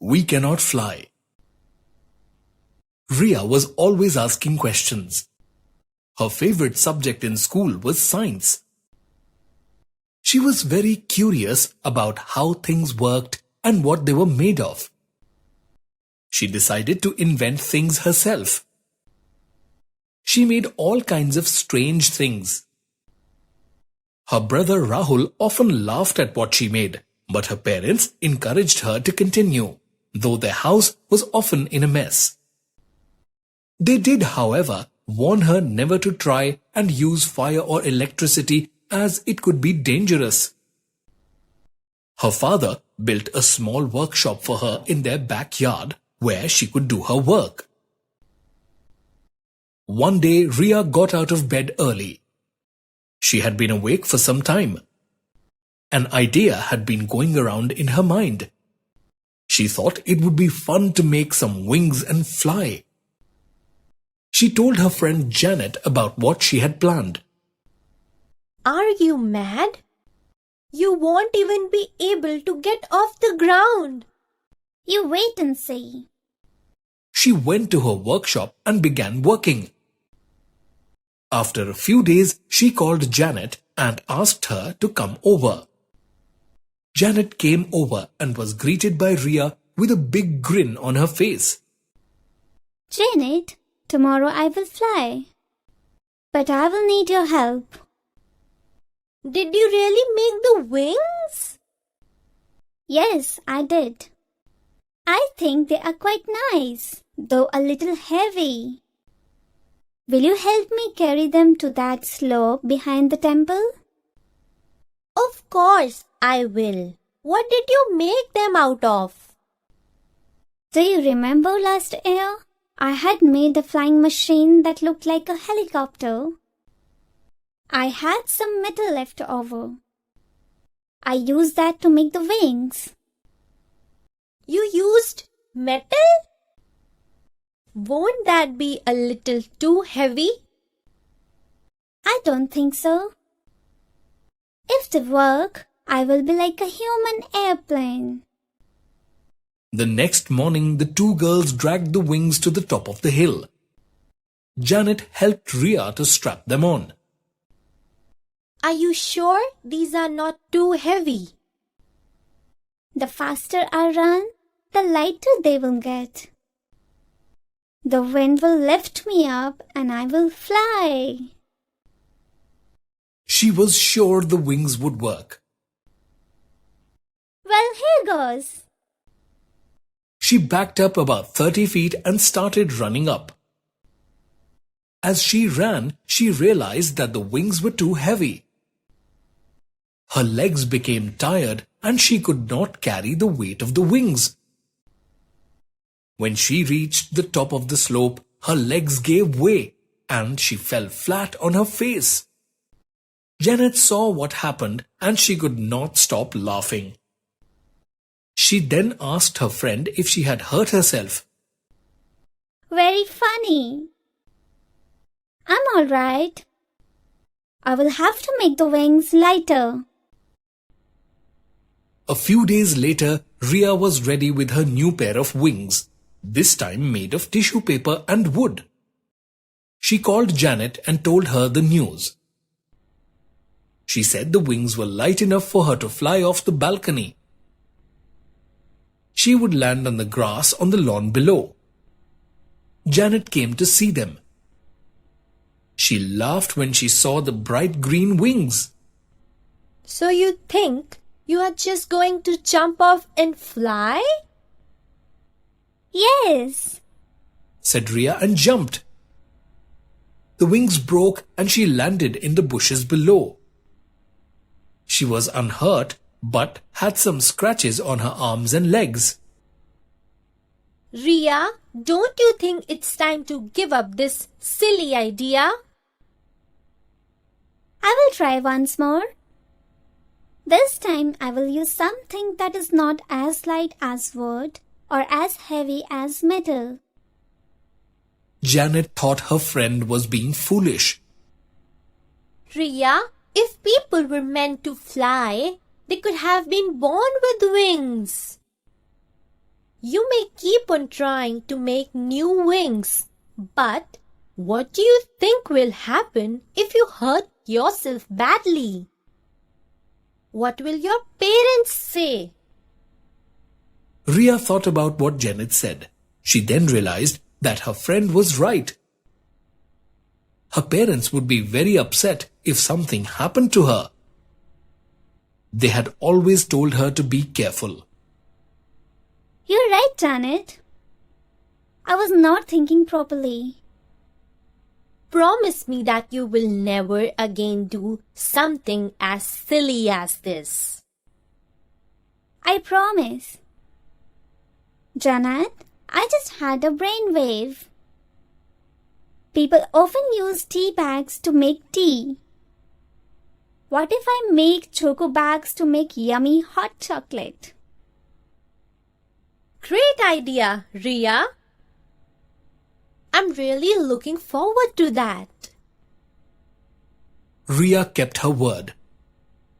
we cannot fly. Ria was always asking questions. Her favorite subject in school was science. She was very curious about how things worked and what they were made of. She decided to invent things herself. She made all kinds of strange things. Her brother Rahul often laughed at what she made, but her parents encouraged her to continue, though their house was often in a mess. They did, however, warn her never to try and use fire or electricity as it could be dangerous. Her father built a small workshop for her in their backyard where she could do her work. One day, Ria got out of bed early. She had been awake for some time. An idea had been going around in her mind. She thought it would be fun to make some wings and fly. She told her friend Janet about what she had planned. Are you mad? You won't even be able to get off the ground. You wait and see. She went to her workshop and began working. After a few days, she called Janet and asked her to come over. Janet came over and was greeted by Ria with a big grin on her face. Janet, tomorrow I will fly. But I will need your help. Did you really make the wings? Yes, I did. I think they are quite nice, though a little heavy. Will you help me carry them to that slope behind the temple? Of course, I will. What did you make them out of? Do you remember last year? I had made a flying machine that looked like a helicopter. I had some metal left over. I used that to make the wings. You used metal? Won't that be a little too heavy? I don't think so. If they work, I will be like a human airplane. The next morning, the two girls dragged the wings to the top of the hill. Janet helped Ria to strap them on. Are you sure these are not too heavy? The faster I run, the lighter they will get. The wind will lift me up and I will fly. She was sure the wings would work. Well, here goes. She backed up about 30 feet and started running up. As she ran, she realized that the wings were too heavy. Her legs became tired and she could not carry the weight of the wings. When she reached the top of the slope, her legs gave way and she fell flat on her face. Janet saw what happened and she could not stop laughing. She then asked her friend if she had hurt herself. Very funny. I'm all right. I will have to make the wings lighter. A few days later, Ria was ready with her new pair of wings, this time made of tissue paper and wood. She called Janet and told her the news. She said the wings were light enough for her to fly off the balcony. She would land on the grass on the lawn below. Janet came to see them. She laughed when she saw the bright green wings. So you think you are just going to jump off and fly? Yes, said Ria and jumped. The wings broke and she landed in the bushes below. She was unhurt but had some scratches on her arms and legs. Ria, don't you think it's time to give up this silly idea? I will try once more. This time I will use something that is not as light as wood or as heavy as metal. Janet thought her friend was being foolish. Ria, if people were meant to fly, they could have been born with wings. You may keep on trying to make new wings, but what do you think will happen if you hurt yourself badly? What will your parents say? Ria thought about what Janet said. She then realized that her friend was right. Her parents would be very upset if something happened to her. They had always told her to be careful. You're right, Janet. I was not thinking properly. Promise me that you will never again do something as silly as this. I promise. Janet, I just had a brainwave. People often use tea bags to make tea. What if I make choco bags to make yummy hot chocolate? Great idea, Ria. I'm really looking forward to that. Ria kept her word.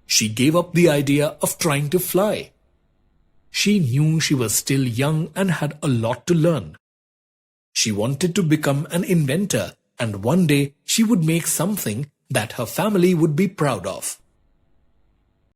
She gave up the idea of trying to fly. She knew she was still young and had a lot to learn. She wanted to become an inventor, and one day she would make something that her family would be proud of.